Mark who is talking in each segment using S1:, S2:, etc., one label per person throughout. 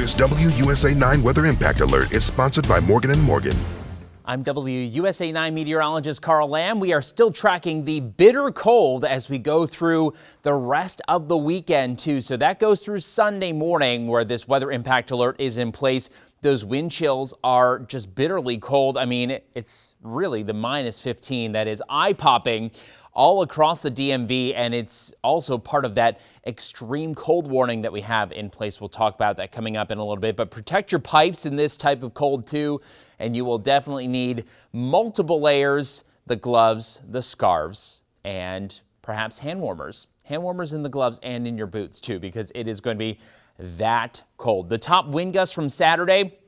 S1: This WUSA 9 Weather Impact Alert is sponsored by Morgan & Morgan.
S2: I'm WUSA 9 meteorologist Carl Lamb. We are still tracking the bitter cold as we go through the rest of the weekend, too. So that goes through Sunday morning, where this weather impact alert is in place. Those wind chills are just bitterly cold. I mean, it's really the minus 15 that is eye-popping all across the DMV, and it's also part of that extreme cold warning that we have in place. We'll talk about that coming up in a little bit, but protect your pipes in this type of cold too, and you will definitely need multiple layers, the gloves, the scarves, and perhaps hand warmers. Hand warmers in the gloves and in your boots too, because it is going to be that cold. The top wind gusts from Saturday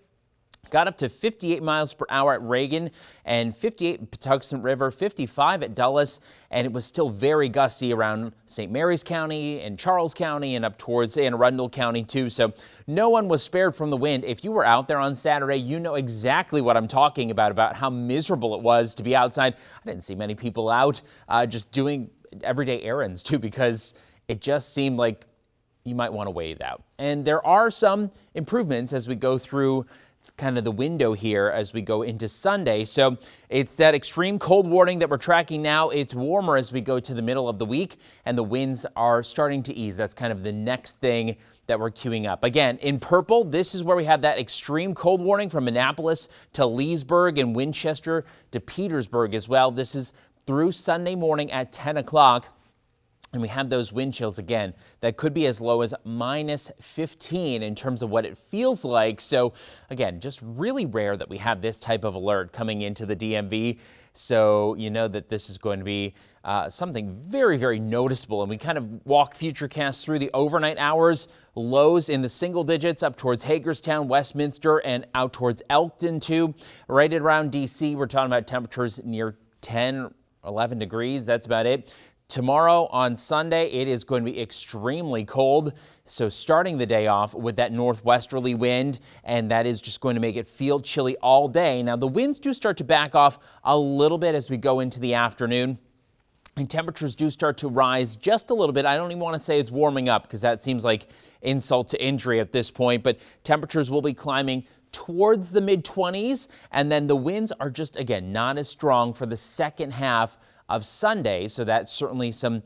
S2: got up to 58 miles per hour at Reagan and 58 at Patuxent River, 55 at Dulles, and it was still very gusty around St. Mary's County and Charles County and up towards Anne Arundel County too. So no one was spared from the wind. If you were out there on Saturday, you know exactly what I'm talking about how miserable it was to be outside. I didn't see many people out just doing everyday errands too, because it just seemed like you might want to wait it out. And there are some improvements as we go through kind of the window here as we go into Sunday. So it's that extreme cold warning that we're tracking now. It's warmer as we go to the middle of the week, and the winds are starting to ease. That's kind of the next thing that we're queuing up. Again, in purple, this is where we have that extreme cold warning from Annapolis to Leesburg and Winchester to Petersburg as well. This is through Sunday morning at 10 o'clock. And we have those wind chills again that could be as low as minus 15 in terms of what it feels like. So again, just really rare that we have this type of alert coming into the DMV. So you know that this is going to be something very, very noticeable. And we kind of walk Futurecast through the overnight hours, lows in the single digits up towards Hagerstown, Westminster, and out towards Elkton too. Right at around DC, we're talking about temperatures near 10, 11 degrees. That's about it. Tomorrow on Sunday, it is going to be extremely cold. So starting the day off with that northwesterly wind, and that is just going to make it feel chilly all day. Now, the winds do start to back off a little bit as we go into the afternoon. And temperatures do start to rise just a little bit. I don't even want to say it's warming up, because that seems like insult to injury at this point. But temperatures will be climbing towards the mid-20s. And then the winds are just, again, not as strong for the second half of Sunday, so that's certainly some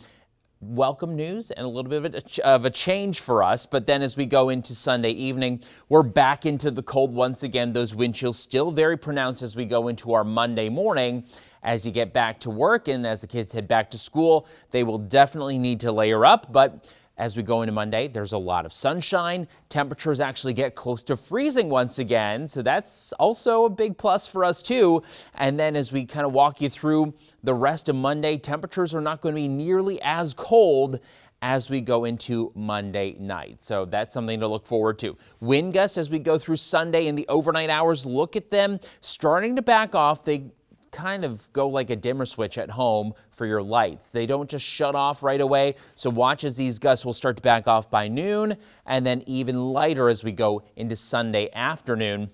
S2: welcome news and a little bit of a change for us. But then as we go into Sunday evening, we're back into the cold once again. Those wind chills still very pronounced as we go into our Monday morning. As you get back to work and as the kids head back to school, they will definitely need to layer up. But as we go into Monday, there's a lot of sunshine. Temperatures actually get close to freezing once again, so that's also a big plus for us too. And then as we kind of walk you through the rest of Monday, temperatures are not going to be nearly as cold as we go into Monday night. So that's something to look forward to. Wind gusts as we go through Sunday in the overnight hours, look at them starting to back off. They kind of go like a dimmer switch at home for your lights. They don't just shut off right away. So watch as these gusts will start to back off by noon, and then even lighter as we go into Sunday afternoon.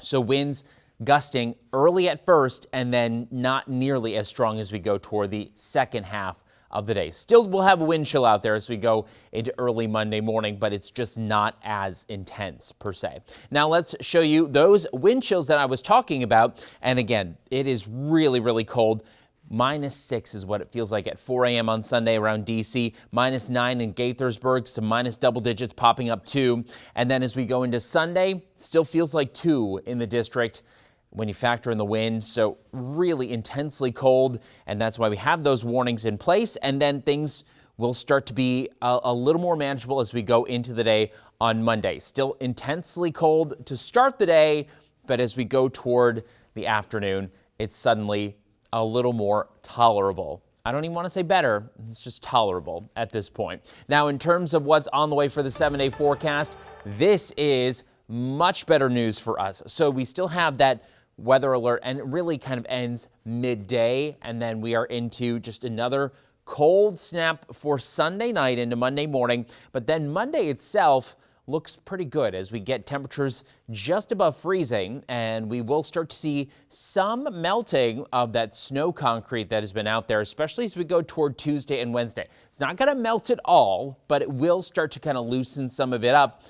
S2: So winds gusting early at first, and then not nearly as strong as we go toward the second half of the day. Still, we'll have a wind chill out there as we go into early Monday morning, but it's just not as intense per se. Now let's show you those wind chills that I was talking about. And again, it is really, really cold. Minus 6 is what it feels like at 4 a.m. on Sunday around DC. Minus 9 in Gaithersburg, some minus double digits popping up too. And then as we go into Sunday, still feels like 2 in the district when you factor in the wind. So really intensely cold, and that's why we have those warnings in place. And then things will start to be a little more manageable as we go into the day on Monday. Still intensely cold to start the day, but as we go toward the afternoon, it's suddenly a little more tolerable. I don't even want to say better, it's just tolerable at this point. Now, in terms of what's on the way for the 7-day forecast, this is much better news for us. So we still have that weather alert, and it really kind of ends midday, and then we are into just another cold snap for Sunday night into Monday morning. But then Monday itself looks pretty good as we get temperatures just above freezing, and we will start to see some melting of that snow concrete that has been out there, especially as we go toward Tuesday and Wednesday. It's not going to melt it all, but it will start to kind of loosen some of it up.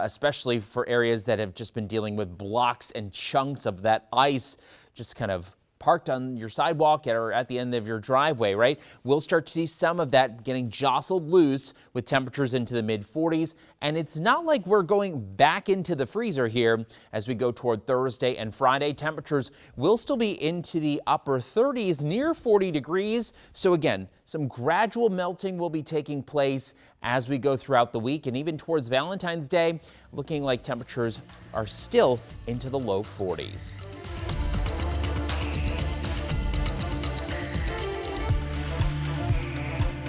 S2: especially for areas that have just been dealing with blocks and chunks of that ice just kind of parked on your sidewalk or at the end of your driveway, right? We'll start to see some of that getting jostled loose with temperatures into the mid 40s. And it's not like we're going back into the freezer here as we go toward Thursday and Friday. Temperatures will still be into the upper 30s, near 40 degrees. So again, some gradual melting will be taking place as we go throughout the week, and even towards Valentine's Day, looking like temperatures are still into the low 40s.